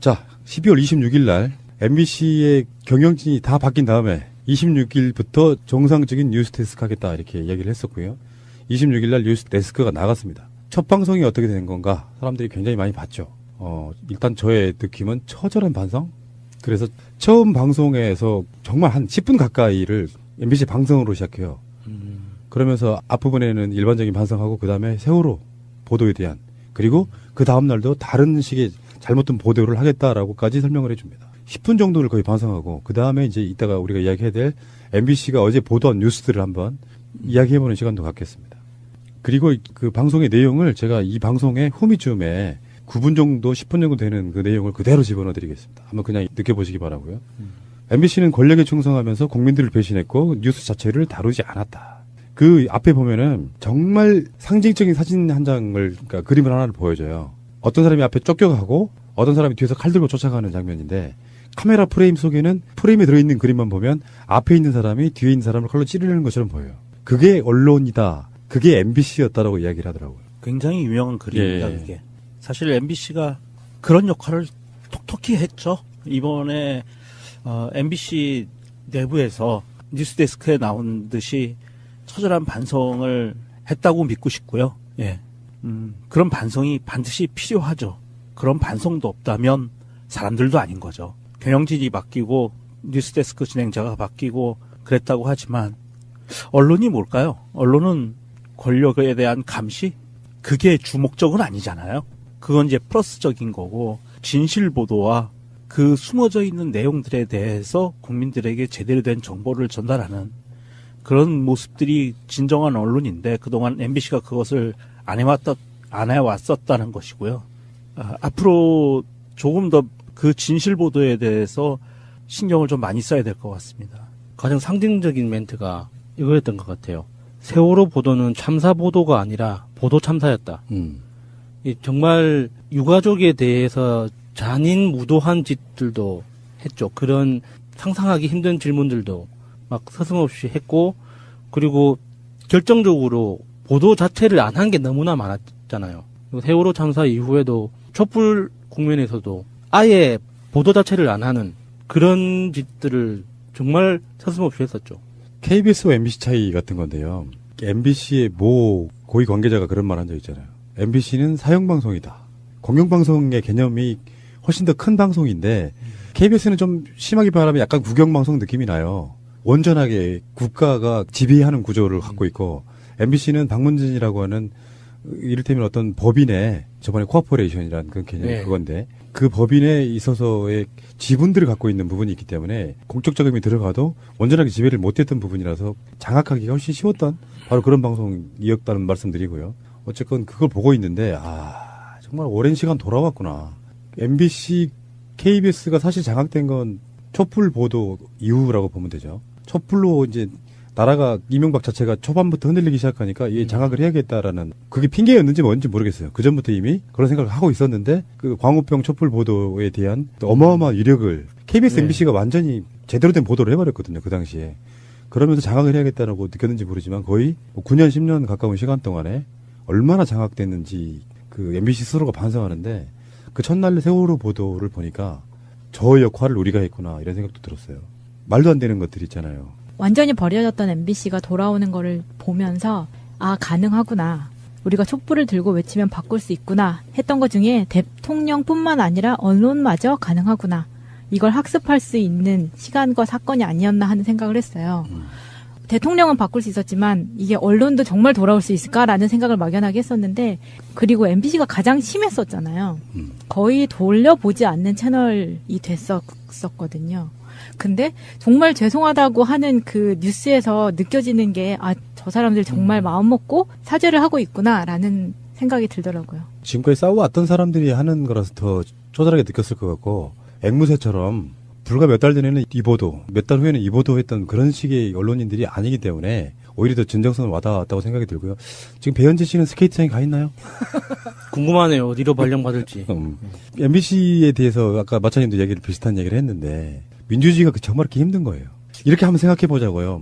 자, 12월 26일 날 MBC의 경영진이 다 바뀐 다음에 26일부터 정상적인 뉴스데스크 하겠다 이렇게 이야기를 했었고요. 26일 날 뉴스데스크가 나갔습니다. 첫 방송이 어떻게 된 건가 사람들이 굉장히 많이 봤죠. 일단 저의 느낌은 처절한 반성? 그래서 처음 방송에서 정말 한 10분 가까이를 MBC 방송으로 시작해요. 그러면서 앞부분에는 일반적인 반성하고 그 다음에 세월호 보도에 대한 그리고 그 다음날도 다른 식의 잘못된 보도를 하겠다라고까지 설명을 해줍니다. 10분 정도를 거의 반성하고 그 다음에 이제 이따가 우리가 이야기해야 될 MBC가 어제 보도한 뉴스들을 한번 이야기해보는 시간도 갖겠습니다. 그리고 그 방송의 내용을 제가 이 방송의 후미쯤에 9분 정도 10분 정도 되는 그 내용을 그대로 집어넣어드리겠습니다. 한번 그냥 느껴보시기 바라고요. MBC는 권력에 충성하면서 국민들을 배신했고 뉴스 자체를 다루지 않았다. 그 앞에 보면은 정말 상징적인 사진 한 장을 그러니까 그림을 하나를 보여줘요. 어떤 사람이 앞에 쫓겨가고 어떤 사람이 뒤에서 칼 들고 쫓아가는 장면인데 카메라 프레임 속에는 프레임에 들어있는 그림만 보면 앞에 있는 사람이 뒤에 있는 사람을 칼로 찌르는 것처럼 보여요. 그게 언론이다. 그게 MBC였다라고 이야기를 하더라고요. 굉장히 유명한 그림입니다. 예. 그게. 사실 MBC가 그런 역할을 톡톡히 했죠. 이번에 MBC 내부에서 뉴스데스크에 나온 듯이 처절한 반성을 했다고 믿고 싶고요. 예. 그런 반성이 반드시 필요하죠. 그런 반성도 없다면 사람들도 아닌 거죠. 경영진이 바뀌고 뉴스데스크 진행자가 바뀌고 그랬다고 하지만 언론이 뭘까요? 언론은 권력에 대한 감시? 그게 주목적은 아니잖아요. 그건 이제 플러스적인 거고 진실 보도와 그 숨어져 있는 내용들에 대해서 국민들에게 제대로 된 정보를 전달하는 그런 모습들이 진정한 언론인데 그동안 MBC가 그것을 안 해왔었다는 것이고요. 앞으로 조금 더 그 진실 보도에 대해서 신경을 좀 많이 써야 될 것 같습니다. 가장 상징적인 멘트가 이거였던 것 같아요. 세월호 보도는 참사 보도가 아니라 보도 참사였다. 정말 유가족에 대해서 잔인무도한 짓들도 했죠. 그런 상상하기 힘든 질문들도 막 서슴없이 했고 그리고 결정적으로 보도 자체를 안 한 게 너무나 많았잖아요. 세월호 참사 이후에도 촛불 국면에서도 아예 보도 자체를 안 하는 그런 짓들을 정말 서슴없이 했었죠. KBS와 MBC 차이 같은 건데요. MBC의 모 고위 관계자가 그런 말 한 적 있잖아요. MBC는 사형방송이다. 공영방송의 개념이 훨씬 더 큰 방송인데 KBS는 좀 심하게 말하면 약간 국영방송 느낌이 나요. 온전하게 국가가 지배하는 구조를 갖고 있고 MBC는 방문진이라고 하는 이를테면 어떤 법인의 저번에 코어포레이션이라는 그 개념이 네. 그건데 그 법인에 있어서의 지분들을 갖고 있는 부분이 있기 때문에 공적 자금이 들어가도 온전하게 지배를 못했던 부분이라서 장악하기가 훨씬 쉬웠던 바로 그런 방송이었다는 말씀드리고요. 어쨌건 그걸 보고 있는데 정말 오랜 시간 돌아왔구나. MBC, KBS가 사실 장악된 건 촛불 보도 이후라고 보면 되죠. 촛불로 이제 나라가 이명박 자체가 초반부터 흔들리기 시작하니까 이게 장악을 해야겠다라는 그게 핑계였는지 뭔지 모르겠어요. 그 전부터 이미 그런 생각을 하고 있었는데 그 광우병 촛불 보도에 대한 어마어마한 위력을 KBS, MBC가 완전히 제대로 된 보도를 해버렸거든요. 그 당시에. 그러면서 장악을 해야겠다라고 느꼈는지 모르지만 거의 9년, 10년 가까운 시간 동안에 얼마나 장악됐는지 그 MBC 스스로가 반성하는데 그 첫날 세월호 보도를 보니까 저 역할을 우리가 했구나 이런 생각도 들었어요. 말도 안 되는 것들 있잖아요. 완전히 버려졌던 MBC가 돌아오는 거를 보면서 가능하구나. 우리가 촛불을 들고 외치면 바꿀 수 있구나 했던 것 중에 대통령뿐만 아니라 언론마저 가능하구나. 이걸 학습할 수 있는 시간과 사건이 아니었나 하는 생각을 했어요. 대통령은 바꿀 수 있었지만 이게 언론도 정말 돌아올 수 있을까라는 생각을 막연하게 했었는데 그리고 MBC가 가장 심했었잖아요. 거의 돌려보지 않는 채널이 됐었거든요. 근데 정말 죄송하다고 하는 그 뉴스에서 느껴지는 게 저 사람들 정말 마음 먹고 사죄를 하고 있구나라는 생각이 들더라고요. 지금까지 싸워왔던 사람들이 하는 거라서 더 쪼달하게 느꼈을 것 같고 앵무새처럼 불과 몇 달 전에는 이 보도, 몇 달 후에는 이 보도 했던 그런 식의 언론인들이 아니기 때문에 오히려 더 진정성을 와닿았다고 생각이 들고요. 지금 배현재 씨는 스케이트장에 가 있나요? 궁금하네요. 어디로 발령받을지. MBC에 대해서 아까 마차님도 얘기를 비슷한 얘기를 했는데 민주주의가 정말 그렇게 힘든 거예요. 이렇게 한번 생각해 보자고요.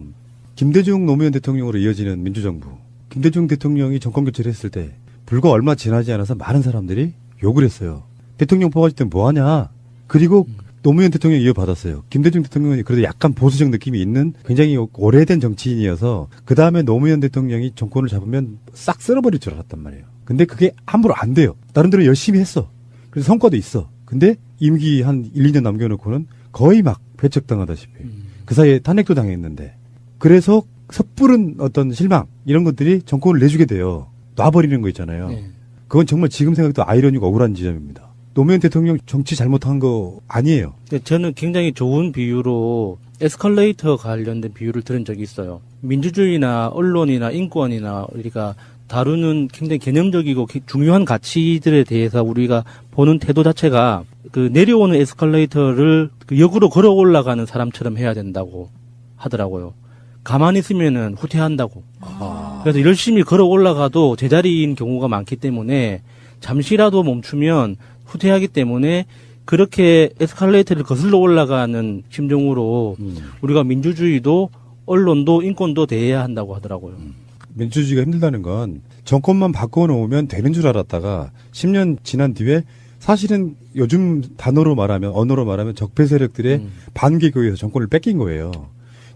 김대중 노무현 대통령으로 이어지는 민주정부. 김대중 대통령이 정권 교체를 했을 때 불과 얼마 지나지 않아서 많은 사람들이 욕을 했어요. 대통령 뽑아줄 땐 뭐하냐? 그리고 노무현 대통령이 이어받았어요. 김대중 대통령이 그래도 약간 보수적 느낌이 있는 굉장히 오래된 정치인이어서 그 다음에 노무현 대통령이 정권을 잡으면 싹 쓸어버릴 줄 알았단 말이에요. 근데 그게 함부로 안 돼요. 나름대로 열심히 했어. 그래서 성과도 있어. 근데 임기 한 1, 2년 남겨놓고는 거의 막 배척당하다시피 그 사이에 탄핵도 당했는데 그래서 섣부른 어떤 실망 이런 것들이 정권을 내주게 돼요. 놔버리는 거 있잖아요. 네. 그건 정말 지금 생각해도 아이러니고 억울한 지점입니다. 노무현 대통령 정치 잘못한 거 아니에요. 저는 굉장히 좋은 비유로 에스컬레이터 관련된 비유를 들은 적이 있어요. 민주주의나 언론이나 인권이나 우리가 다루는 굉장히 개념적이고 중요한 가치들에 대해서 우리가 보는 태도 자체가 그 내려오는 에스컬레이터를 그 역으로 걸어 올라가는 사람처럼 해야 된다고 하더라고요. 가만히 있으면은 후퇴한다고. 그래서 열심히 걸어 올라가도 제자리인 경우가 많기 때문에 잠시라도 멈추면 후퇴하기 때문에 그렇게 에스컬레이터를 거슬러 올라가는 심정으로 우리가 민주주의도 언론도 인권도 대해야 한다고 하더라고요. 민주주의가 힘들다는 건 정권만 바꿔놓으면 되는 줄 알았다가 10년 지난 뒤에 사실은 요즘 단어로 말하면 언어로 말하면 적폐 세력들의 반기에 의해서 정권을 뺏긴 거예요.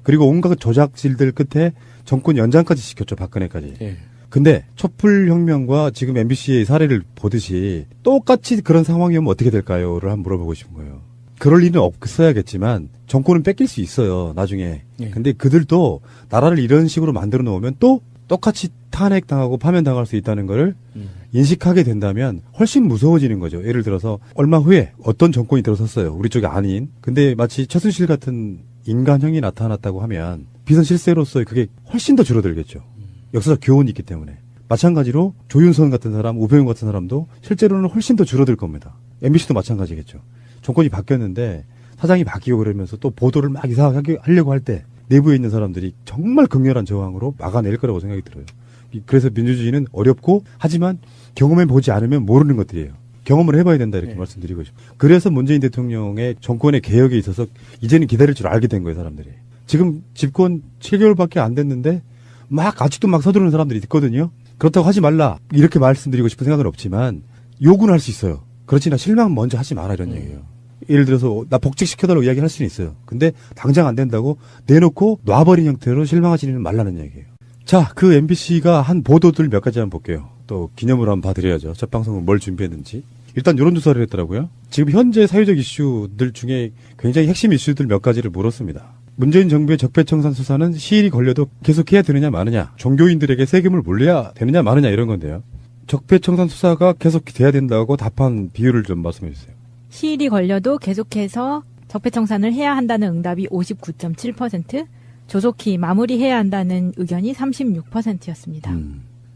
그리고 온갖 조작질들 끝에 정권 연장까지 시켰죠. 박근혜까지. 예. 근데 촛불혁명과 지금 MBC의 사례를 보듯이 똑같이 그런 상황이면 어떻게 될까요?를 한번 물어보고 싶은 거예요. 그럴 일은 없어야겠지만 정권은 뺏길 수 있어요. 나중에. 예. 근데 그들도 나라를 이런 식으로 만들어 놓으면 또 똑같이 탄핵당하고 파면당할 수 있다는 거를 인식하게 된다면 훨씬 무서워지는 거죠. 예를 들어서 얼마 후에 어떤 정권이 들어섰어요. 우리 쪽이 아닌. 근데 마치 최순실 같은 인간형이 나타났다고 하면 비선 실세로서의 그게 훨씬 더 줄어들겠죠. 역사적 교훈이 있기 때문에. 마찬가지로 조윤선 같은 사람, 우병우 같은 사람도 실제로는 훨씬 더 줄어들 겁니다. MBC도 마찬가지겠죠. 정권이 바뀌었는데 사장이 바뀌고 그러면서 또 보도를 막 이상하게 하려고 할 때 내부에 있는 사람들이 정말 극렬한 저항으로 막아낼 거라고 생각이 들어요. 그래서 민주주의는 어렵고 하지만 경험해보지 않으면 모르는 것들이에요. 경험을 해봐야 된다 이렇게 말씀드리고 싶어요. 그래서 문재인 대통령의 정권의 개혁에 있어서 이제는 기다릴 줄 알게 된 거예요. 사람들이. 지금 집권 7개월밖에 안 됐는데 아직도 막 서두르는 사람들이 있거든요. 그렇다고 하지 말라 이렇게 말씀드리고 싶은 생각은 없지만 요구는 할 수 있어요. 그렇지나 실망 먼저 하지 마라 이런 얘기예요. 예를 들어서 나 복직시켜달라고 이야기를 할 수는 있어요. 근데 당장 안 된다고 내놓고 놔버린 형태로 실망하지는 말라는 얘기예요. 자, 그 MBC가 한 보도들 몇 가지 한번 볼게요. 또 기념으로 한번 봐드려야죠. 첫 방송은 뭘 준비했는지. 일단 여론조사를 했더라고요. 지금 현재 사회적 이슈들 중에 굉장히 핵심 이슈들 몇 가지를 물었습니다. 문재인 정부의 적폐청산 수사는 시일이 걸려도 계속해야 되느냐 마느냐, 종교인들에게 세금을 물려야 되느냐 마느냐 이런 건데요. 적폐청산 수사가 계속 돼야 된다고 답한 비율을 좀 말씀해 주세요. 시일이 걸려도 계속해서 적폐청산을 해야 한다는 응답이 59.7%, 조속히 마무리해야 한다는 의견이 36%였습니다.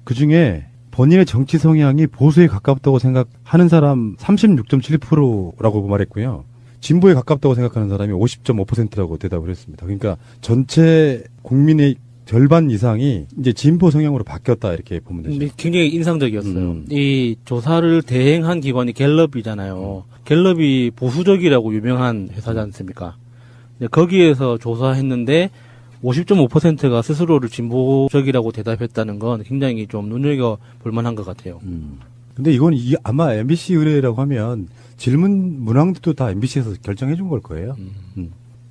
그중에 본인의 정치 성향이 보수에 가깝다고 생각하는 사람 36.7%라고 말했고요. 진보에 가깝다고 생각하는 사람이 50.5%라고 대답을 했습니다. 그러니까 전체 국민의 절반 이상이 이제 진보 성향으로 바뀌었다 이렇게 보면 되죠. 굉장히 인상적이었어요. 이 조사를 대행한 기관이 갤럽이잖아요. 갤럽이 보수적이라고 유명한 회사지 않습니까? 거기에서 조사했는데 50.5%가 스스로를 진보적이라고 대답했다는 건 굉장히 좀 눈여겨볼 만한 것 같아요. 근데 이건 아마 MBC 의뢰라고 하면 질문 문항도 다 MBC에서 결정해 준 걸 거예요.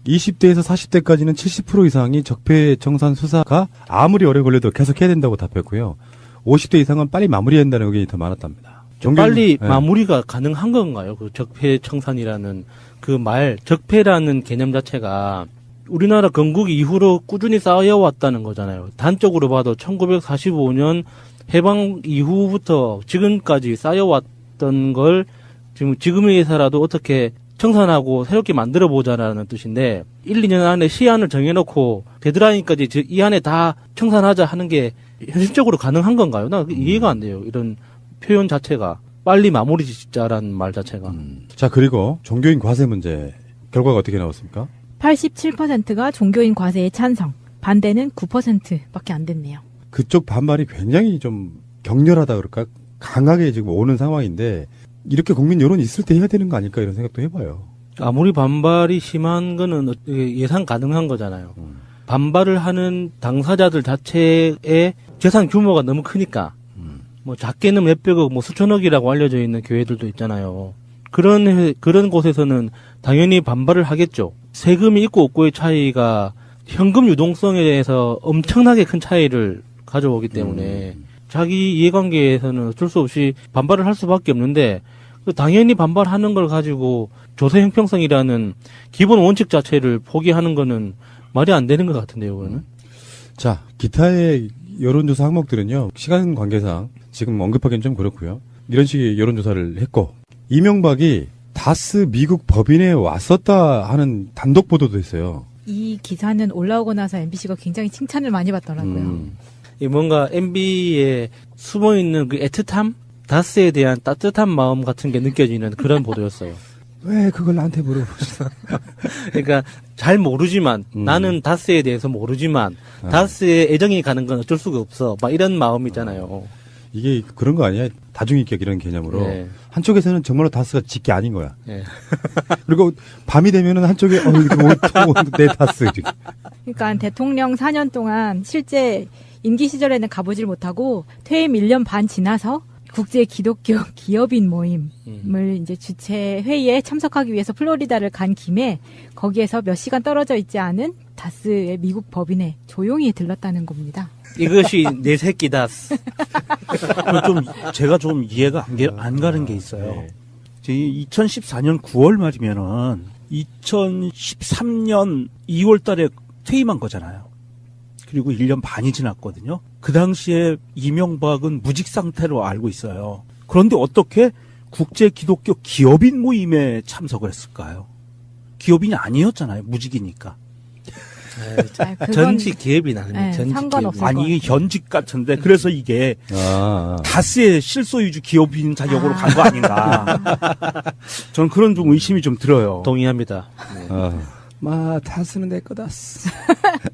20대에서 40대까지는 70% 이상이 적폐청산 수사가 아무리 오래 걸려도 계속 해야 된다고 답했고요. 50대 이상은 빨리 마무리해야 된다는 의견이 더 많았답니다. 빨리 마무리가 가능한 건가요? 그 적폐청산이라는 그 말, 적폐라는 개념 자체가 우리나라 건국 이후로 꾸준히 쌓여왔다는 거잖아요. 단적으로 봐도 1945년 해방 이후부터 지금까지 쌓여왔던 걸 지금에서라도 어떻게 청산하고 새롭게 만들어보자라는 뜻인데 1, 2년 안에 시한을 정해놓고 데드라인까지 이 안에 다 청산하자 하는 게 현실적으로 가능한 건가요? 나 이해가 안 돼요. 이런 표현 자체가 빨리 마무리 짓자라는 말 자체가. 자, 그리고 종교인 과세 문제 결과가 어떻게 나왔습니까? 87%가 종교인 과세에 찬성, 반대는 9%밖에 안 됐네요. 그쪽 반발이 굉장히 좀 격렬하다 그럴까? 강하게 지금 오는 상황인데 이렇게 국민 여론이 있을 때 해야 되는 거 아닐까 이런 생각도 해봐요. 아무리 반발이 심한 거는 예상 가능한 거잖아요. 반발을 하는 당사자들 자체의 재산 규모가 너무 크니까 뭐 작게는 몇백억, 뭐 수천억이라고 알려져 있는 교회들도 있잖아요. 그런 곳에서는 당연히 반발을 하겠죠. 세금이 있고 없고의 차이가 현금 유동성에 대해서 엄청나게 큰 차이를 가져오기 때문에 자기 이해관계에서는 어쩔 수 없이 반발을 할 수밖에 없는데 당연히 반발하는 걸 가지고 조세 형평성이라는 기본 원칙 자체를 포기하는 거는 말이 안 되는 것 같은데요, 그거는. 자, 기타의 여론조사 항목들은요, 시간 관계상 지금 언급하기는 좀 그렇고요. 이런 식의 여론조사를 했고, 이명박이 다스 미국 법인에 왔었다 하는 단독 보도도 했어요. 이 기사는 올라오고 나서 MBC가 굉장히 칭찬을 많이 받더라고요. 이 뭔가 MB에 숨어 있는 그 애틋함, 다스에 대한 따뜻한 마음 같은 게 느껴지는 그런 보도였어요. 왜 그걸 나한테 물어보시나? 그러니까 잘 모르지만 나는 다스에 대해서 모르지만 다스에 애정이 가는 건 어쩔 수가 없어. 막 이런 마음이잖아요. 이게 그런 거 아니야? 다중인격 이런 개념으로. 네. 한쪽에서는 정말로 다스가 직계 아닌 거야. 네. 그리고 밤이 되면은 한쪽에 내 다스 이렇게. 그러니까 대통령 4년 동안 실제 임기 시절에는 가보질 못하고 퇴임 1년 반 지나서 국제 기독교 기업인 모임을 이제 주최 회의에 참석하기 위해서 플로리다를 간 김에 거기에서 몇 시간 떨어져 있지 않은 다스의 미국 법인에 조용히 들렀다는 겁니다. 이것이 내 새끼 다스. 제가 좀 이해가 안 가는 게 있어요. 2014년 9월 말이면은 2013년 2월 달에 퇴임한 거잖아요. 그리고 1년 반이 지났거든요. 그 당시에 이명박은 무직 상태로 알고 있어요. 그런데 어떻게 국제 기독교 기업인 모임에 참석을 했을까요? 기업인이 아니었잖아요. 무직이니까. 그건- 전직 기업인 아닙니다. 네, 전직 상관없어요. 기업인. 아니 현직 같은데 그래서 이게 다스의 실소유주 기업인 자격으로 간 거 아닌가. 저는 그런 좀 의심이 좀 들어요. 동의합니다. 다스는 내 거다스.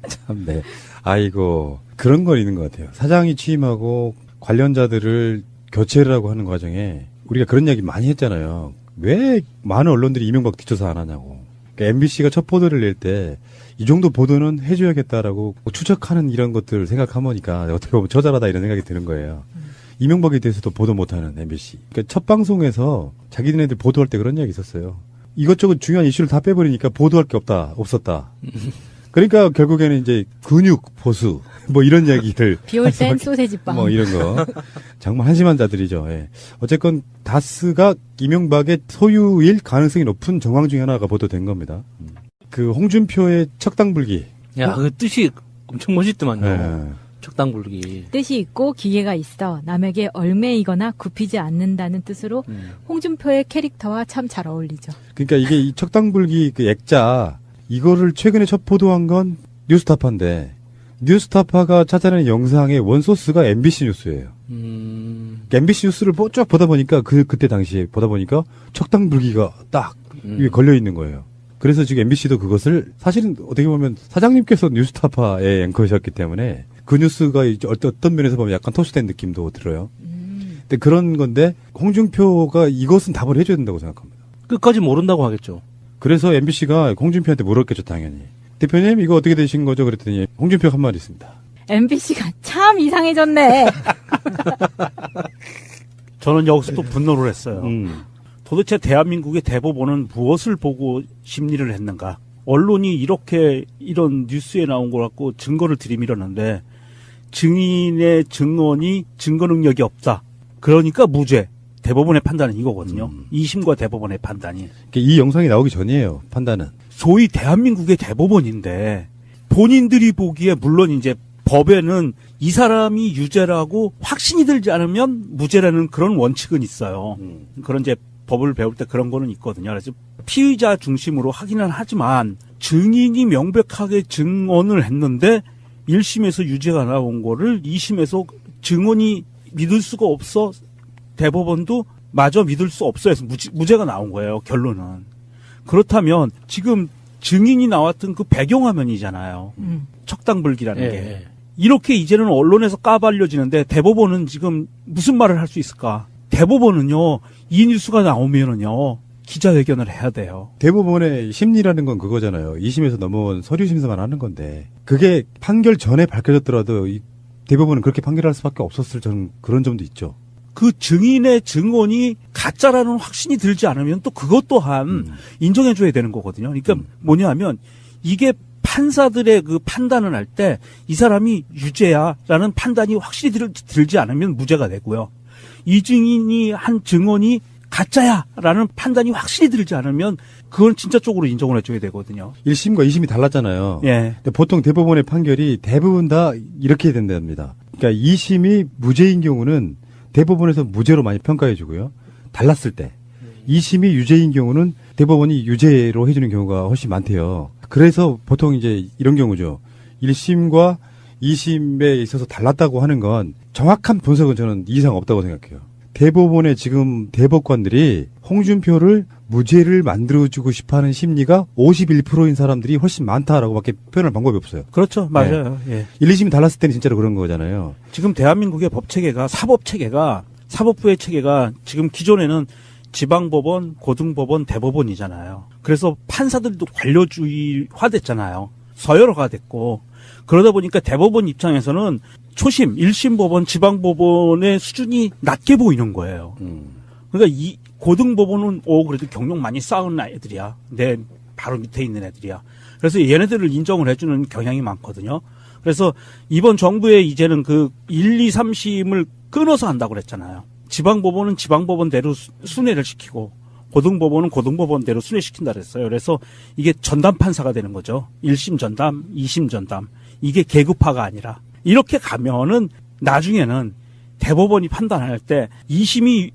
참, 네. 아이고, 그런 건 있는 것 같아요. 사장이 취임하고 관련자들을 교체를 하고 하는 과정에 우리가 그런 이야기 많이 했잖아요. 왜 많은 언론들이 이명박 뒷조사 안 하냐고. 그러니까 MBC가 첫 보도를 낼 때 이 정도 보도는 해줘야겠다라고 추적하는 이런 것들을 생각하보니까 어떻게 보면 처절하다 이런 생각이 드는 거예요. 이명박에 대해서도 보도 못하는 MBC. 그러니까 첫 방송에서 자기네들 보도할 때 그런 이야기 있었어요. 이것저것 중요한 이슈를 다 빼버리니까 보도할 게 없었다. 그러니까 결국에는 이제 근육 보수 뭐 이런 이야기를 비올 땐 소세지빵. 뭐 이런 거 정말 한심한 자들이죠. 예. 어쨌건 다스가 이명박의 소유일 가능성이 높은 정황 중에 하나가 보도된 겁니다. 그 홍준표의 척당불기. 야, 그 뜻이 엄청 멋있더만요. 예. 척당불기. 뜻이 있고 기계가 있어 남에게 얽매이거나 굽히지 않는다는 뜻으로 홍준표의 캐릭터와 참 잘 어울리죠. 그러니까 이게 이 척당불기 그 액자 이거를 최근에 첫 보도한 건 뉴스타파인데 뉴스타파가 찾아낸 영상의 원소스가 MBC 뉴스예요. 그러니까 MBC 뉴스를 쭉 보다 보니까 그때 당시에 보다 보니까 척당불기가 딱 위에 걸려 있는 거예요. 그래서 지금 MBC도 그것을 사실은 어떻게 보면 사장님께서 뉴스타파의 앵커셨기 때문에 그 뉴스가 이제 어떤 면에서 보면 약간 토스된 느낌도 들어요. 근데 그런 건데 홍준표가 이것은 답을 해줘야 된다고 생각합니다. 끝까지 모른다고 하겠죠. 그래서 MBC가 홍준표한테 물었겠죠, 당연히. 대표님, 이거 어떻게 되신 거죠? 그랬더니 홍준표가 한 말이 있습니다. MBC가 참 이상해졌네. 저는 여기서 또 분노를 했어요. 도대체 대한민국의 대법원은 무엇을 보고 심리를 했는가? 언론이 이렇게 이런 뉴스에 나온 걸 갖고 증거를 들이밀었는데 증인의 증언이 증거 능력이 없다. 그러니까 무죄. 대법원의 판단은 이거거든요. 2심과 대법원의 판단이. 그러니까 이 영상이 나오기 전이에요, 판단은. 소위 대한민국의 대법원인데 본인들이 보기에 물론 이제 법에는 이 사람이 유죄라고 확신이 들지 않으면 무죄라는 그런 원칙은 있어요. 그런 이제 법을 배울 때 그런 거는 있거든요. 그래서 피의자 중심으로 하기는 하지만 증인이 명백하게 증언을 했는데 1심에서 유죄가 나온 거를 2심에서 증언이 믿을 수가 없어 대법원도 마저 믿을 수 없어 해서 무죄가 나온 거예요. 결론은. 그렇다면 지금 증인이 나왔던 그 배경화면이잖아요. 척당불기라는 예, 게. 예. 이렇게 이제는 언론에서 까발려지는데 대법원은 지금 무슨 말을 할 수 있을까? 대법원은요, 이 뉴스가 나오면은요, 기자회견을 해야 돼요. 대법원의 심리라는 건 그거잖아요. 2심에서 넘어온 서류 심사만 하는 건데 그게 판결 전에 밝혀졌더라도 이 대법원은 그렇게 판결할 수밖에 없었을 저는 그런 점도 있죠. 그 증인의 증언이 가짜라는 확신이 들지 않으면 또 그것 또한 인정해줘야 되는 거거든요. 그러니까 뭐냐면 이게 판사들의 그 판단을 할 때 이 사람이 유죄야라는 판단이 확실히 들지 않으면 무죄가 되고요. 이 증인이 한 증언이 가짜야라는 판단이 확실히 들지 않으면 그건 진짜 쪽으로 인정을 해줘야 되거든요. 1심과 2심이 달랐잖아요. 예. 근데 보통 대법원의 판결이 대부분 다 이렇게 된답니다. 그러니까 2심이 무죄인 경우는 대법원에서 무죄로 많이 평가해 주고요. 달랐을 때. 2심이 유죄인 경우는 대법원이 유죄로 해주는 경우가 훨씬 많대요. 그래서 보통 이제 이런 경우죠. 1심과 2심에 있어서 달랐다고 하는 건 정확한 분석은 저는 이상 없다고 생각해요. 대법원의 지금 대법관들이 홍준표를 무죄를 만들어주고 싶어하는 심리가 51%인 사람들이 훨씬 많다라고밖에 표현할 방법이 없어요. 그렇죠. 맞아요. 예. 1, 2심이 달랐을 때는 진짜로 그런 거잖아요. 지금 대한민국의 법체계가 사법부의 체계가 지금 기존에는 지방법원, 고등법원, 대법원이잖아요. 그래서 판사들도 관료주의화 됐잖아요. 서열화가 됐고 그러다 보니까 대법원 입장에서는 초심 1심 법원, 지방법원의 수준이 낮게 보이는 거예요. 그러니까 이 고등법원은 그래도 경력 많이 쌓은 애들이야. 내 바로 밑에 있는 애들이야. 그래서 얘네들을 인정을 해주는 경향이 많거든요. 그래서 이번 정부에 이제는 그 1, 2, 3심을 끊어서 한다고 그랬잖아요. 지방법원은 지방법원대로 순회를 시키고 고등법원은 고등법원대로 순회시킨다 그랬어요. 그래서 이게 전담 판사가 되는 거죠. 1심 전담, 2심 전담. 이게 계급화가 아니라 이렇게 가면은 나중에는 대법원이 판단할 때 2심의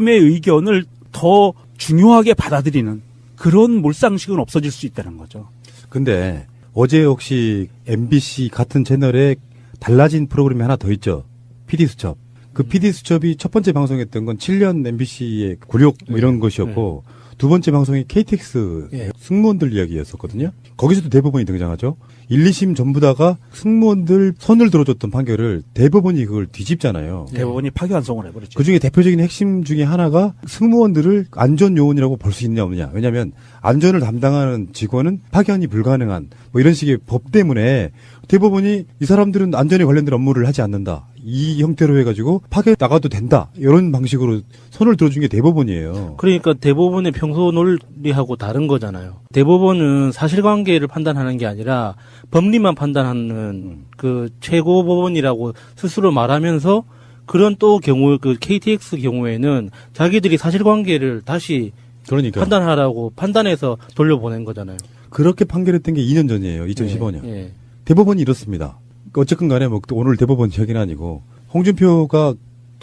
의견을 더 중요하게 받아들이는 그런 몰상식은 없어질 수 있다는 거죠. 근데 어제 혹시 MBC 같은 채널에 달라진 프로그램이 하나 더 있죠. PD수첩. 그 PD수첩이 첫 번째 방송했던 건 7년 MBC의 굴욕 뭐 이런 것이었고 두 번째 방송이 KTX 승무원들 이야기였었거든요. 거기서도 대법원이 등장하죠. 1, 2심 전부 다가 승무원들 손을 들어줬던 판결을 대법원이 그걸 뒤집잖아요. 대법원이 파기환송을 해버렸죠. 그중에 대표적인 핵심 중에 하나가 승무원들을 안전요원이라고 볼 수 있냐 없느냐. 왜냐하면 안전을 담당하는 직원은 파견이 불가능한 뭐 이런 식의 법 때문에 대법원이 이 사람들은 안전에 관련된 업무를 하지 않는다. 이 형태로 해가지고 파견 나가도 된다. 이런 방식으로 손을 들어준 게 대법원이에요. 그러니까 대법원의 평소 논리하고 다른 거잖아요. 대법원은 사실관계를 판단하는 게 아니라 법리만 판단하는 그 최고법원이라고 스스로 말하면서 그런 또 경우 그 KTX 경우에는 자기들이 사실관계를 다시 그러니까 판단하라고 판단해서 돌려보낸 거잖아요. 그렇게 판결했던 게 2년 전이에요. 2015년. 예. 대법원이 이렇습니다. 어쨌든 간에 뭐 오늘 대법원 이야기는 아니고 홍준표가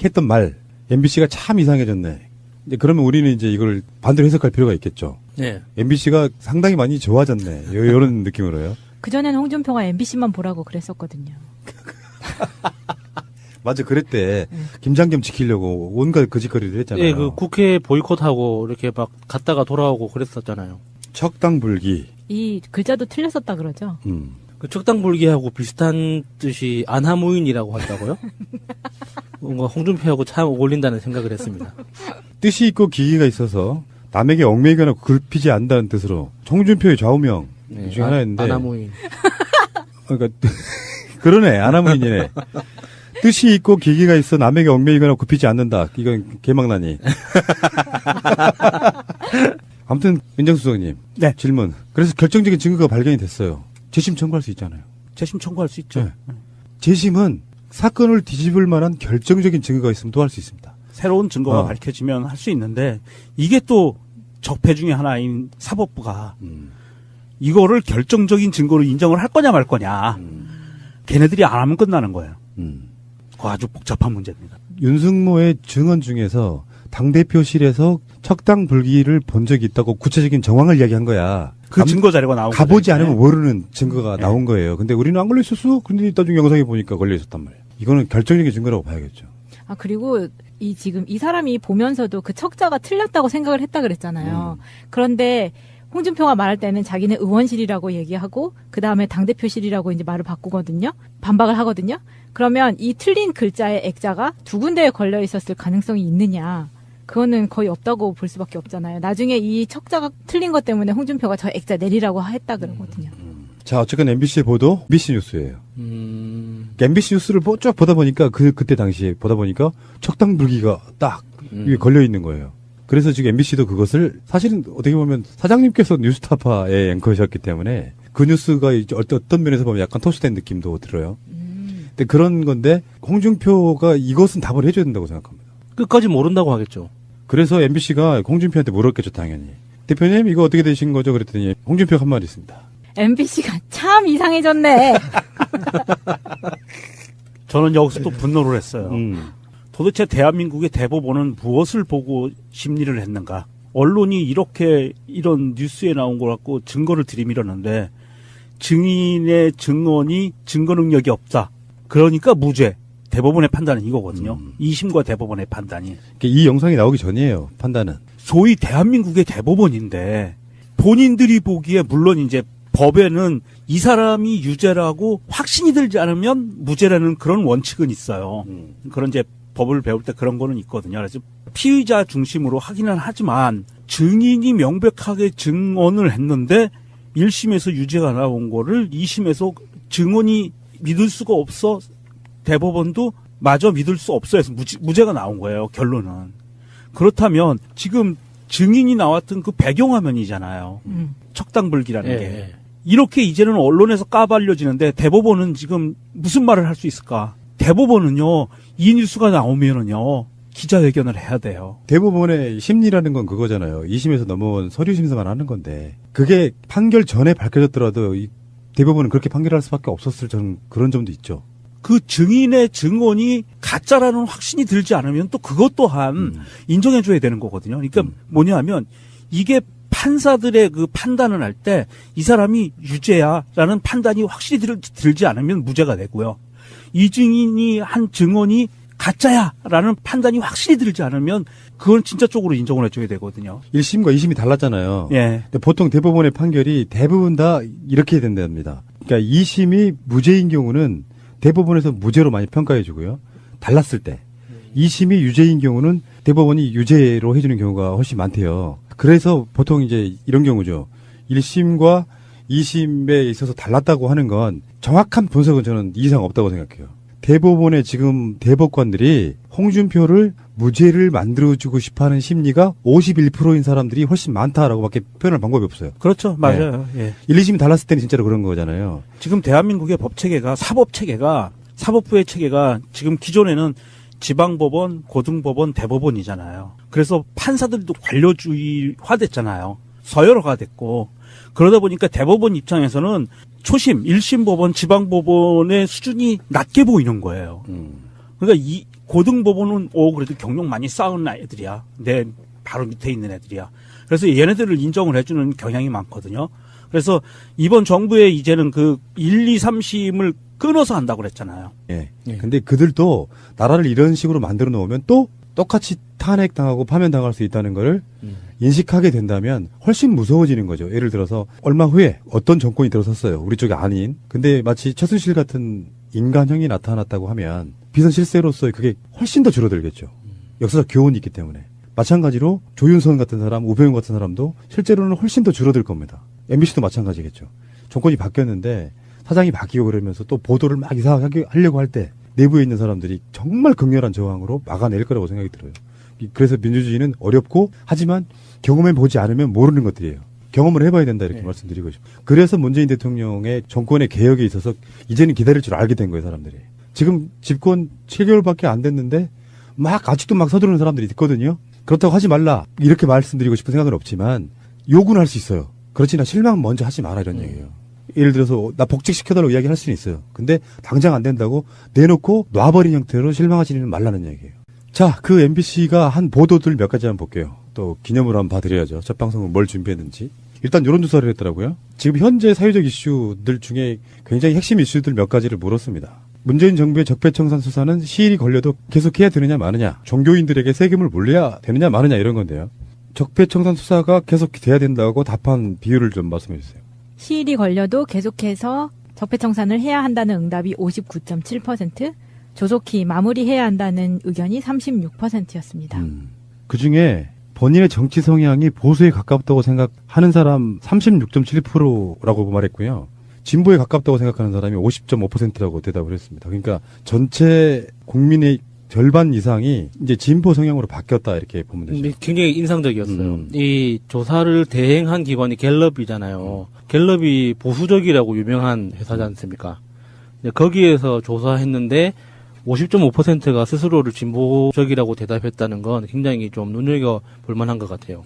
했던 말 MBC가 참 이상해졌네. 이제 그러면 우리는 이제 이걸 반대로 해석할 필요가 있겠죠. 예. MBC가 상당히 많이 좋아졌네. 이런 느낌으로요. 그전에는 홍준표가 MBC만 보라고 그랬었거든요. 맞아, 그랬대. 김장겸 지키려고 온갖 거짓거리를 했잖아요. 예, 그 국회 보이콧하고 이렇게 막 갔다가 돌아오고 그랬었잖아요. 척당불기. 이 글자도 틀렸었다 그러죠. 그 척당불기하고 비슷한 뜻이 안하무인이라고 한다고요? 뭔가 홍준표하고 참 어울린다는 생각을 했습니다. 뜻이 있고 기기가 있어서 남에게 얽매이거나 굴피지 않는다는 뜻으로 홍준표의 좌우명 중에 하나였는데. 안하무인. 그러니까 그러네. 안하무인이네. 뜻이 있고 기기가 있어 남에게 얽매이거나 굽히지 않는다. 이건 개망나니. 아무튼 민정수석님. 네. 질문. 그래서 결정적인 증거가 발견이 됐어요. 재심 청구할 수 있잖아요. 재심 청구할 수 있죠. 네. 재심은 사건을 뒤집을 만한 결정적인 증거가 있으면 또 할 수 있습니다. 새로운 증거가 밝혀지면 할 수 있는데 이게 또 적폐 중에 하나인 사법부가 이거를 결정적인 증거로 인정을 할 거냐 말 거냐. 걔네들이 안 하면 끝나는 거예요. 그거 아주 복잡한 문제입니다. 윤승모의 증언 중에서 당대표실에서 척당불기를 본 적이 있다고 구체적인 정황을 이야기한 거야. 그 증거 자료가 나온 거죠. 가보지 않으면 모르는 증거가 나온 거예요. 근데 우리는 안 걸려 있었어. 근데 나중에 영상에 보니까 걸려 있었단 말이에요. 이거는 결정적인 증거라고 봐야겠죠. 아, 그리고 지금 이 사람이 보면서도 그 척자가 틀렸다고 생각을 했다 그랬잖아요. 그런데 홍준표가 말할 때는 자기는 의원실이라고 얘기하고 그 다음에 당대표실이라고 이제 말을 바꾸거든요. 반박을 하거든요. 그러면 이 틀린 글자의 액자가 두 군데에 걸려 있었을 가능성이 있느냐. 그거는 거의 없다고 볼 수밖에 없잖아요. 나중에 이 척자가 틀린 것 때문에 홍준표가 저 액자 내리라고 했다 그러거든요. 자, 어쨌든 MBC 보도, MBC 뉴스예요. MBC 뉴스를 쭉 보다 보니까 그때 당시에 보다 보니까 척당 불기가 딱 위에 걸려 있는 거예요. 그래서 지금 MBC도 그것을 사실은 어떻게 보면 사장님께서 뉴스타파의 앵커셨기 때문에 그 뉴스가 이제 어떤 면에서 보면 약간 토스된 느낌도 들어요. 근데 그런 건데 홍준표가 이것은 답을 해줘야 된다고 생각합니다. 끝까지 모른다고 하겠죠. 그래서 MBC가 홍준표한테 물었겠죠, 당연히. 대표님 이거 어떻게 되신 거죠? 그랬더니 홍준표가 한 말이 있습니다. MBC가 참 이상해졌네. 저는 여기서 또 분노를 했어요. 도대체 대한민국의 대법원은 무엇을 보고 심리를 했는가? 언론이 이렇게 이런 뉴스에 나온 걸 갖고 증거를 들이밀었는데 증인의 증언이 증거 능력이 없다. 그러니까 무죄. 대법원의 판단은 이거거든요. 2심과 대법원의 판단이. 이 영상이 나오기 전이에요, 판단은. 소위 대한민국의 대법원인데 본인들이 보기에 물론 이제 법에는 이 사람이 유죄라고 확신이 들지 않으면 무죄라는 그런 원칙은 있어요. 그런 이제 법을 배울 때 그런 거는 있거든요. 그래서 피의자 중심으로 하기는 하지만 증인이 명백하게 증언을 했는데 1심에서 유죄가 나온 거를 2심에서 증언이 믿을 수가 없어 대법원도 마저 믿을 수 없어 해서 무죄가 나온 거예요. 결론은. 그렇다면 지금 증인이 나왔던 그 배경화면이잖아요. 척당불기라는 게. 이렇게 이제는 언론에서 까발려지는데 대법원은 지금 무슨 말을 할 수 있을까? 대법원은요, 이 뉴스가 나오면은요, 기자회견을 해야 돼요. 대법원의 심리라는 건 그거잖아요. 2심에서 넘어온 서류 심사만 하는 건데 그게 판결 전에 밝혀졌더라도 이 대법원은 그렇게 판결할 수밖에 없었을 저는 그런 점도 있죠. 그 증인의 증언이 가짜라는 확신이 들지 않으면 또 그것 또한 인정해줘야 되는 거거든요. 그러니까 뭐냐면 이게 판사들의 그 판단을 할 때 이 사람이 유죄야라는 판단이 확실히 들지 않으면 무죄가 되고요. 이 증인이 한 증언이 가짜야라는 판단이 확실히 들지 않으면 그건 진짜 쪽으로 인정을 해줘야 되거든요. 1심과 2심이 달랐잖아요. 예. 근데 보통 대법원의 판결이 대부분 다 이렇게 된답니다. 그러니까 2심이 무죄인 경우는 대법원에서 무죄로 많이 평가해 주고요. 달랐을 때. 2심이 유죄인 경우는 대법원이 유죄로 해주는 경우가 훨씬 많대요. 그래서 보통 이제 이런 경우죠. 1심과 2심에 있어서 달랐다고 하는 건 정확한 분석은 저는 이상 없다고 생각해요. 대법원의 지금 대법관들이 홍준표를 무죄를 만들어주고 싶어하는 심리가 51%인 사람들이 훨씬 많다라고밖에 표현할 방법이 없어요. 그렇죠. 맞아요. 예. 1, 2심이 달랐을 때는 진짜로 그런 거잖아요. 지금 대한민국의 법체계가 사법부의 체계가 지금 기존에는 지방법원, 고등법원, 대법원이잖아요. 그래서 판사들도 관료주의화됐잖아요. 서열화가 됐고 그러다 보니까 대법원 입장에서는 초심, 1심 법원, 지방법원의 수준이 낮게 보이는 거예요. 그러니까 이 고등법원은 그래도 경력 많이 쌓은 애들이야. 내 바로 밑에 있는 애들이야. 그래서 얘네들을 인정을 해주는 경향이 많거든요. 그래서 이번 정부에 이제는 그 1, 2, 3심을 끊어서 한다고 그랬잖아요. 예. 근데 그들도 나라를 이런 식으로 만들어 놓으면 또 똑같이 탄핵당하고 파면당할 수 있다는 거를 인식하게 된다면 훨씬 무서워지는 거죠. 예를 들어서 얼마 후에 어떤 정권이 들어섰어요. 우리 쪽이 아닌. 근데 마치 최순실 같은 인간형이 나타났다고 하면 비선 실세로서의 그게 훨씬 더 줄어들겠죠. 역사적 교훈이 있기 때문에. 마찬가지로 조윤선 같은 사람, 우병우 같은 사람도 실제로는 훨씬 더 줄어들 겁니다. MBC도 마찬가지겠죠. 정권이 바뀌었는데 사장이 바뀌고 그러면서 또 보도를 막 이상하게 하려고 할 때 내부에 있는 사람들이 정말 극렬한 저항으로 막아낼 거라고 생각이 들어요. 그래서 민주주의는 어렵고 하지만 경험해 보지 않으면 모르는 것들이에요. 경험을 해봐야 된다 이렇게 말씀드리고 싶어요. 그래서 문재인 대통령의 정권의 개혁에 있어서 이제는 기다릴 줄 알게 된 거예요. 사람들이. 지금 집권 7개월밖에 안 됐는데 아직도 막 서두르는 사람들이 있거든요. 그렇다고 하지 말라 이렇게 말씀드리고 싶은 생각은 없지만 요구는 할 수 있어요. 그렇지나 실망 먼저 하지 마라 이런 얘기예요. 예를 들어서 나 복직시켜달라고 이야기할 수는 있어요. 근데 당장 안 된다고 내놓고 놔버린 형태로 실망하지는 말라는 얘기예요. 자, 그 MBC가 한 보도들 몇 가지 한번 볼게요. 또 기념으로 한번 봐드려야죠. 첫 방송은 뭘 준비했는지. 일단 이런 조사를 했더라고요. 지금 현재 사회적 이슈들 중에 굉장히 핵심 이슈들 몇 가지를 물었습니다. 문재인 정부의 적폐청산 수사는 시일이 걸려도 계속해야 되느냐 마느냐, 종교인들에게 세금을 물려야 되느냐 마느냐 이런 건데요. 적폐청산 수사가 계속 돼야 된다고 답한 비율을 좀 말씀해 주세요. 시일이 걸려도 계속해서 적폐청산을 해야 한다는 응답이 59.7%, 조속히 마무리해야 한다는 의견이 36%였습니다. 그중에 본인의 정치 성향이 보수에 가깝다고 생각하는 사람 36.7%라고 말했고요. 진보에 가깝다고 생각하는 사람이 50.5%라고 대답을 했습니다. 그러니까 전체 국민의 절반 이상이 이제 진보 성향으로 바뀌었다 이렇게 보면 되죠. 굉장히 인상적이었어요. 이 조사를 대행한 기관이 갤럽이잖아요. 갤럽이 보수적이라고 유명한 회사지 않습니까? 거기에서 조사했는데 50.5%가 스스로를 진보적이라고 대답했다는 건 굉장히 좀 눈여겨볼 만한 것 같아요.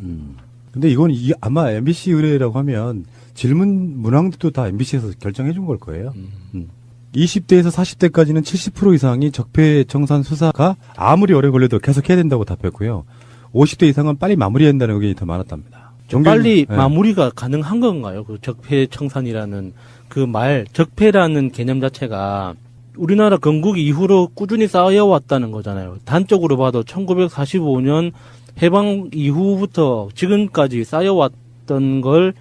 근데 이건 아마 MBC 의뢰라고 하면 질문 문항도 다 MBC에서 결정해 준 걸 거예요. 20대에서 40대까지는 70% 이상이 적폐청산 수사가 아무리 오래 걸려도 계속 해야 된다고 답했고요. 50대 이상은 빨리 마무리해야 된다는 의견이 더 많았답니다. 빨리 마무리가 가능한 건가요? 그 적폐청산이라는 그 말, 적폐라는 개념 자체가 우리나라 건국 이후로 꾸준히 쌓여왔다는 거잖아요. 단적으로 봐도 1945년 해방 이후부터 지금까지 쌓여왔던 걸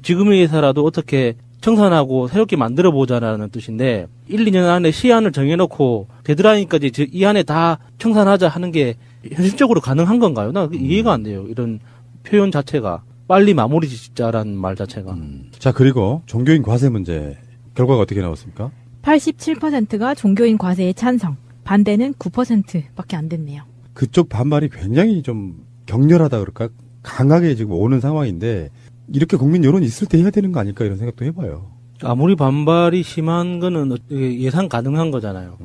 지금의 회사라도 어떻게 청산하고 새롭게 만들어 보자라는 뜻인데 1, 2년 안에 시한을 정해놓고 데드라인까지 이 안에 다 청산하자 하는 게 현실적으로 가능한 건가요? 나 이해가 안 돼요. 이런 표현 자체가 빨리 마무리 짓자라는 말 자체가. 자, 그리고 종교인 과세 문제 결과가 어떻게 나왔습니까? 87%가 종교인 과세에 찬성, 반대는 9%밖에 안 됐네요. 그쪽 반발이 굉장히 좀 격렬하다 그럴까? 강하게 지금 오는 상황인데 이렇게 국민 여론이 있을 때 해야 되는 거 아닐까 이런 생각도 해봐요. 아무리 반발이 심한 거는 예상 가능한 거잖아요.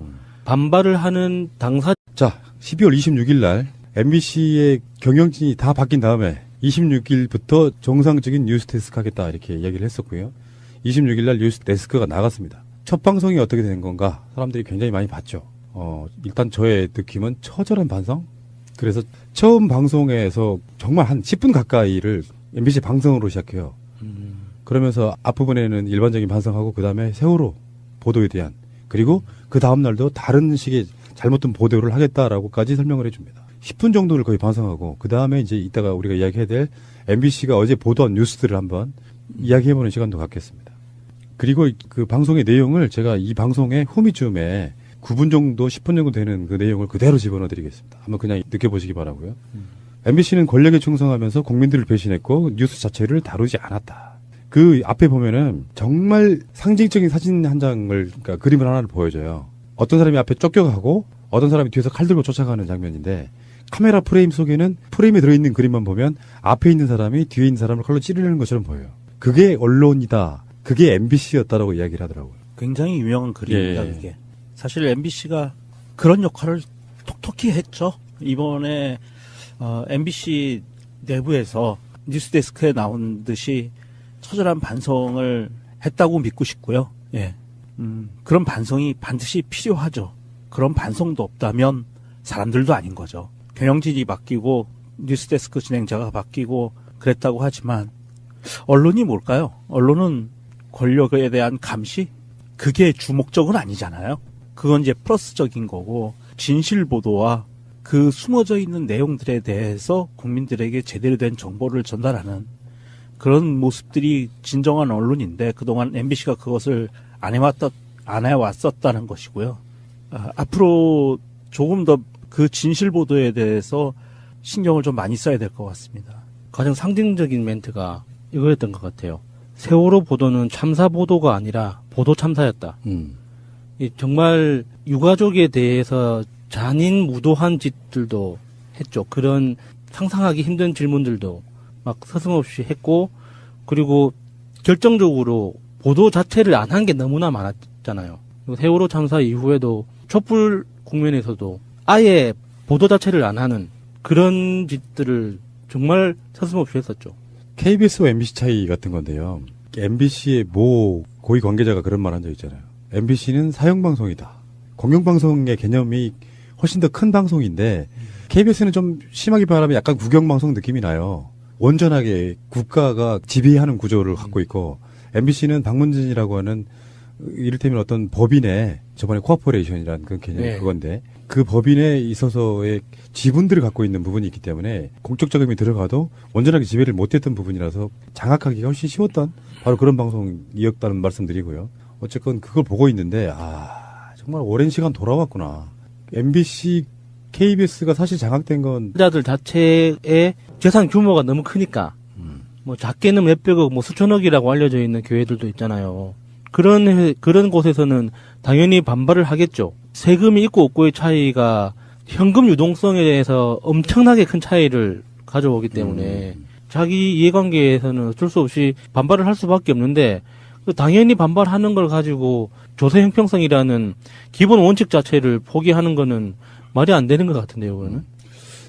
반발을 하는 당사. 자, 12월 26일 날 MBC의 경영진이 다 바뀐 다음에 26일부터 정상적인 뉴스데스크 하겠다 이렇게 얘기를 했었고요. 26일 날 뉴스데스크가 나갔습니다. 첫 방송이 어떻게 된 건가 사람들이 굉장히 많이 봤죠. 일단 저의 느낌은 처절한 반성? 그래서 처음 방송에서 정말 한 10분 가까이를 MBC 방송으로 시작해요. 그러면서 앞부분에는 일반적인 반성하고 그 다음에 세월호 보도에 대한 그리고 그 다음날도 다른 식의 잘못된 보도를 하겠다라고까지 설명을 해줍니다. 10분 정도를 거의 반성하고 그 다음에 이제 이따가 우리가 이야기해야 될 MBC가 어제 보도한 뉴스들을 한번 이야기해보는 시간도 갖겠습니다. 그리고 그 방송의 내용을 제가 이 방송의 후미쯤에 9분 정도 10분 정도 되는 그 내용을 그대로 집어넣어드리겠습니다. 한번 그냥 느껴보시기 바라고요. MBC는 권력에 충성하면서 국민들을 배신했고 뉴스 자체를 다루지 않았다. 그 앞에 보면은 정말 상징적인 사진 한 장을 그러니까 그림을 하나를 보여줘요. 어떤 사람이 앞에 쫓겨가고 어떤 사람이 뒤에서 칼 들고 쫓아가는 장면인데 카메라 프레임 속에는 프레임에 들어있는 그림만 보면 앞에 있는 사람이 뒤에 있는 사람을 칼로 찌르는 것처럼 보여요. 그게 언론이다. 그게 MBC였다라고 이야기를 하더라고요. 굉장히 유명한 그림입니다. 그게. 사실 MBC가 그런 역할을 톡톡히 했죠. 이번에 MBC 내부에서 뉴스데스크에 나온 듯이 처절한 반성을 했다고 믿고 싶고요. 예. 그런 반성이 반드시 필요하죠. 그런 반성도 없다면 사람들도 아닌 거죠. 경영진이 바뀌고 뉴스데스크 진행자가 바뀌고 그랬다고 하지만 언론이 뭘까요? 언론은 권력에 대한 감시? 그게 주목적은 아니잖아요. 그건 이제 플러스적인 거고 진실 보도와 그 숨어져 있는 내용들에 대해서 국민들에게 제대로 된 정보를 전달하는 그런 모습들이 진정한 언론인데 그동안 MBC가 그것을 안 해왔었다는 것이고요. 앞으로 조금 더 그 진실 보도에 대해서 신경을 좀 많이 써야 될 것 같습니다. 가장 상징적인 멘트가 이거였던 것 같아요. 세월호 보도는 참사 보도가 아니라 보도 참사였다. 정말 유가족에 대해서 잔인무도한 짓들도 했죠. 그런 상상하기 힘든 질문들도 막 서슴없이 했고 그리고 결정적으로 보도 자체를 안 한 게 너무나 많았잖아요. 세월호 참사 이후에도 촛불 국면에서도 아예 보도 자체를 안 하는 그런 짓들을 정말 서슴없이 했었죠. KBS와 MBC 차이 같은 건데요. MBC의 모 고위 관계자가 그런 말 한 적 있잖아요. MBC는 사형방송이다. 공영방송의 개념이 훨씬 더 큰 방송인데 KBS는 좀 심하게 말하면 약간 국영방송 느낌이 나요. 온전하게 국가가 지배하는 구조를 갖고 있고 MBC는 방문진이라고 하는 이를테면 어떤 법인의 저번에 코어포레이션이라는 그 개념이 그건데 그 법인에 있어서의 지분들을 갖고 있는 부분이 있기 때문에 공적 자금이 들어가도 온전하게 지배를 못했던 부분이라서 장악하기가 훨씬 쉬웠던 바로 그런 방송이었다는 말씀드리고요. 어쨌건 그걸 보고 있는데 정말 오랜 시간 돌아왔구나. MBC, KBS가 사실 장악된 건 자들 자체의 재산 규모가 너무 크니까 뭐 작게는 몇백억, 뭐 수천억이라고 알려져 있는 교회들도 있잖아요. 그런 곳에서는 당연히 반발을 하겠죠. 세금이 있고 없고의 차이가 현금 유동성에 대해서 엄청나게 큰 차이를 가져오기 때문에 자기 이해관계에서는 어쩔 수 없이 반발을 할 수밖에 없는데 당연히 반발하는 걸 가지고 조세 형평성이라는 기본 원칙 자체를 포기하는 거는 말이 안 되는 것 같은데요, 그거는.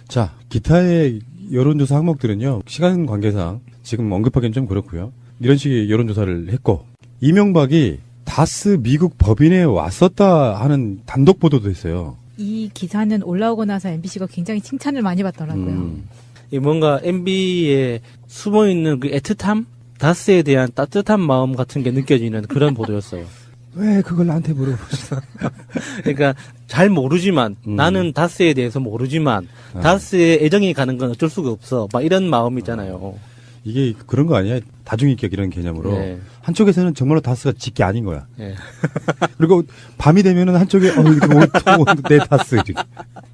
자, 기타의 여론조사 항목들은요, 시간 관계상 지금 언급하기는 좀 그렇고요. 이런 식의 여론조사를 했고, 이명박이 다스 미국 법인에 왔었다 하는 단독 보도도 했어요. 이 기사는 올라오고 나서 MBC가 굉장히 칭찬을 많이 받더라고요. 이 뭔가 MB에 숨어 있는 그 애틋함, 다스에 대한 따뜻한 마음 같은 게 느껴지는 그런 보도였어요. 왜 그걸 나한테 물어보시나? 그러니까 잘 모르지만 나는 다스에 대해서 모르지만 다스에 애정이 가는 건 어쩔 수가 없어. 막 이런 마음이잖아요. 이게 그런 거 아니야? 다중인격 이런 개념으로. 네. 한쪽에서는 정말로 다스가 직계 아닌 거야. 네. 그리고 밤이 되면은 한쪽에 내 다스. 이렇게.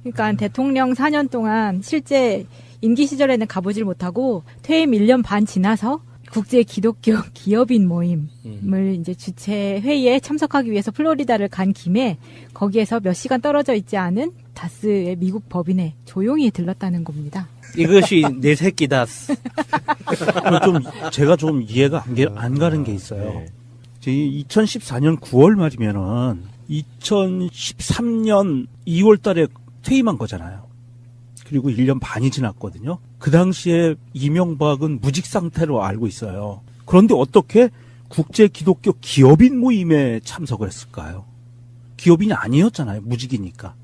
그러니까 대통령 4년 동안 실제 임기 시절에는 가보질 못하고 퇴임 1년 반 지나서 국제 기독교 기업인 모임을 이제 주최 회의에 참석하기 위해서 플로리다를 간 김에 거기에서 몇 시간 떨어져 있지 않은 다스의 미국 법인에 조용히 들렀다는 겁니다. 이것이 내 새끼 다스. 제가 좀 이해가 안 가는 게 있어요. 네. 2014년 9월 말이면은 2013년 2월 달에 퇴임한 거잖아요. 그리고 1년 반이 지났거든요. 그 당시에 이명박은 무직 상태로 알고 있어요. 그런데 어떻게 국제 기독교 기업인 모임에 참석을 했을까요? 기업인이 아니었잖아요. 무직이니까.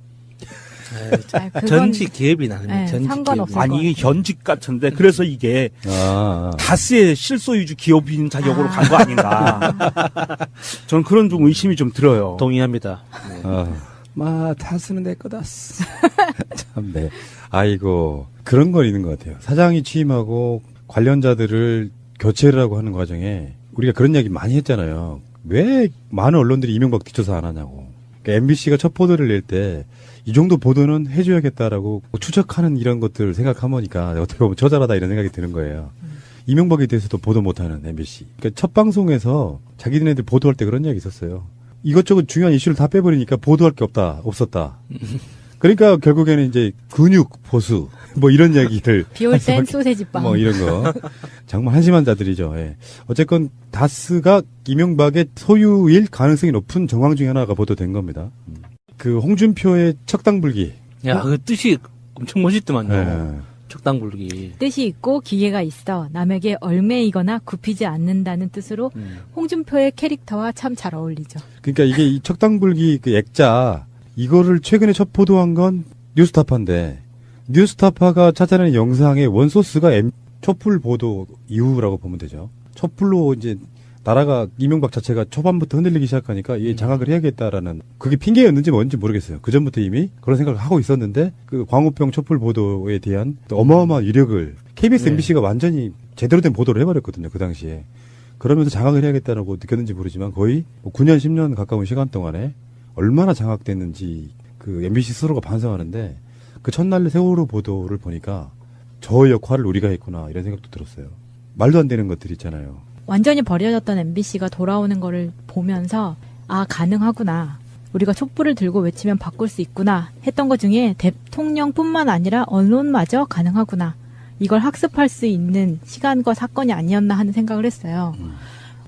그건- 전직 기업이 나는 네, 전직 상관없어요. 기업인. 아니 이게 현직 같은데 그래서 이게 아. 다스의 실소유주 기업인 자격으로 간 거 아닌가. 저는 그런 좀 의심이 좀 들어요. 동의합니다. 마, 다스는 내 거다. 참, 네. 아이고, 그런 건 있는 것 같아요. 사장이 취임하고 관련자들을 교체를 하고 하는 과정에 우리가 그런 이야기 많이 했잖아요. 왜 많은 언론들이 이명박 뒷조사 안 하냐고. 그러니까 MBC가 첫 보도를 낼 때 이 정도 보도는 해줘야겠다라고 추적하는 이런 것들을 생각해보니까 어떻게 보면 저잘하다 이런 생각이 드는 거예요. 이명박에 대해서도 보도 못하는 MBC. 그러니까 첫 방송에서 자기네들 보도할 때 그런 이야기 있었어요. 이것저것 중요한 이슈를 다 빼버리니까 보도할 게 없었다. 그러니까 결국에는 이제 근육 보수 뭐 이런 이야기를 비올 땐 소세지빵. 뭐 이런 거 정말 한심한 자들이죠. 예. 어쨌건 다스가 이명박의 소유일 가능성이 높은 정황 중에 하나가 보도된 겁니다. 그 홍준표의 척당불기. 야, 그 뜻이 엄청 멋있더만요. 예. 척당불기. 뜻이 있고 기계가 있어 남에게 얽매이거나 굽히지 않는다는 뜻으로 홍준표의 캐릭터와 참 잘 어울리죠. 그러니까 이게 이 척당불기 그 액자 이거를 최근에 첫 보도한 건 뉴스타파인데 뉴스타파가 찾아낸 영상의 원소스가 촛불 보도 이후라고 보면 되죠. 촛불로 이제 나라가 이명박 자체가 초반부터 흔들리기 시작하니까 이게 장악을 해야겠다라는 그게 핑계였는지 뭔지 모르겠어요. 그 전부터 이미 그런 생각을 하고 있었는데 그 광우병 촛불 보도에 대한 어마어마한 위력을 KBS, MBC가 완전히 제대로 된 보도를 해버렸거든요. 그 당시에. 그러면서 장악을 해야겠다라고 느꼈는지 모르지만 거의 9년, 10년 가까운 시간 동안에 얼마나 장악됐는지 그 MBC 스스로가 반성하는데 그 첫날 세월호 보도를 보니까 저 역할을 우리가 했구나 이런 생각도 들었어요. 말도 안 되는 것들 있잖아요. 완전히 버려졌던 MBC가 돌아오는 거를 보면서 아 가능하구나. 우리가 촛불을 들고 외치면 바꿀 수 있구나 했던 것 중에 대통령뿐만 아니라 언론마저 가능하구나. 이걸 학습할 수 있는 시간과 사건이 아니었나 하는 생각을 했어요.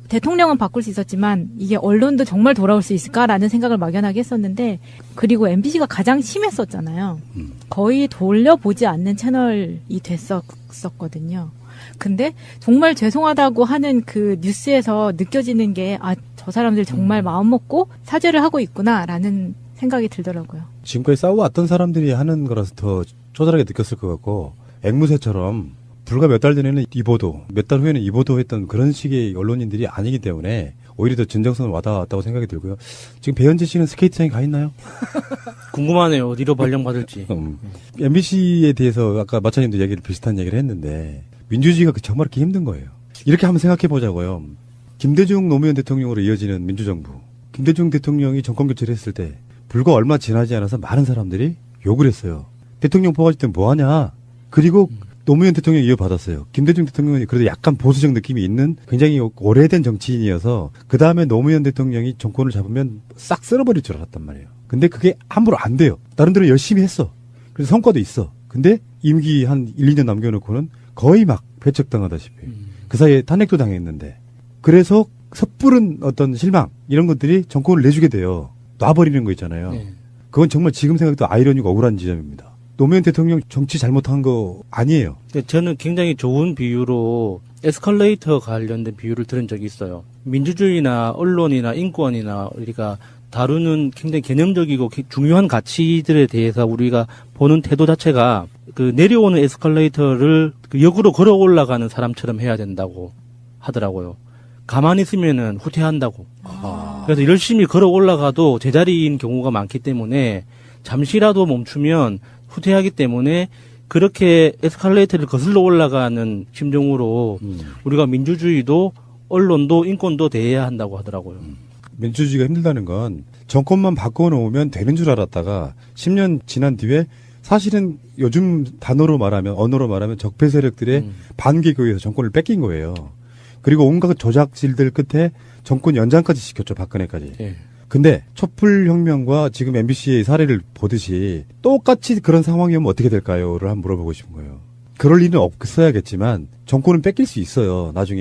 대통령은 바꿀 수 있었지만 이게 언론도 정말 돌아올 수 있을까라는 생각을 막연하게 했었는데 그리고 MBC가 가장 심했었잖아요. 거의 돌려보지 않는 채널이 됐었거든요. 근데 정말 죄송하다고 하는 그 뉴스에서 느껴지는 게 아, 저 사람들 정말 마음 먹고 사죄를 하고 있구나라는 생각이 들더라고요. 지금까지 싸워왔던 사람들이 하는 거라서 더 쪼잘하게 느꼈을 것 같고 앵무새처럼 불과 몇 달 전에는 이 보도, 몇 달 후에는 이 보도 했던 그런 식의 언론인들이 아니기 때문에 오히려 더 진정성을 와닿았다고 생각이 들고요. 지금 배현재 씨는 스케이트장에 가 있나요? 궁금하네요. 어디로 발령받을지. MBC에 대해서 아까 마차님도 비슷한 얘기를 했는데 민주주의가 정말 그렇게 힘든 거예요. 이렇게 한번 생각해 보자고요. 김대중 노무현 대통령으로 이어지는 민주정부. 김대중 대통령이 정권 교체를 했을 때 불과 얼마 지나지 않아서 많은 사람들이 욕을 했어요. 대통령 뽑아줄 땐 뭐하냐. 그리고 노무현 대통령이 이어받았어요. 김대중 대통령이 그래도 약간 보수적 느낌이 있는 굉장히 오래된 정치인이어서 그 다음에 노무현 대통령이 정권을 잡으면 싹 쓸어버릴 줄 알았단 말이에요. 근데 그게 함부로 안 돼요. 다른 데로 열심히 했어. 그래서 성과도 있어. 근데 임기 한 1, 2년 남겨놓고는 거의 막 배척당하다시피 그 사이에 탄핵도 당했는데 그래서 섣부른 어떤 실망 이런 것들이 정권을 내주게 돼요. 놔버리는 거 있잖아요. 네. 그건 정말 지금 생각해도 아이러니고 억울한 지점입니다. 노무현 대통령 정치 잘못한 거 아니에요. 근데 저는 굉장히 좋은 비유로 에스컬레이터 관련된 비유를 들은 적이 있어요. 민주주의나 언론이나 인권이나 우리가 다루는 굉장히 개념적이고 중요한 가치들에 대해서 우리가 보는 태도 자체가 그 내려오는 에스컬레이터를 그 역으로 걸어 올라가는 사람처럼 해야 된다고 하더라고요. 가만히 있으면은 후퇴한다고. 그래서 열심히 걸어 올라가도 제자리인 경우가 많기 때문에 잠시라도 멈추면 후퇴하기 때문에 그렇게 에스컬레이터를 거슬러 올라가는 심정으로 우리가 민주주의도 언론도 인권도 대해야 한다고 하더라고요. 민주주의가 힘들다는 건 정권만 바꿔놓으면 되는 줄 알았다가 10년 지난 뒤에 사실은 요즘 단어로 말하면 언어로 말하면 적폐 세력들의 반격에 의해서 정권을 뺏긴 거예요. 그리고 온갖 조작질들 끝에 정권 연장까지 시켰죠. 박근혜까지. 예. 근데 촛불혁명과 지금 MBC의 사례를 보듯이 똑같이 그런 상황이 오면 어떻게 될까요?를 한번 물어보고 싶은 거예요. 그럴 일은 없어야겠지만 정권은 뺏길 수 있어요. 나중에.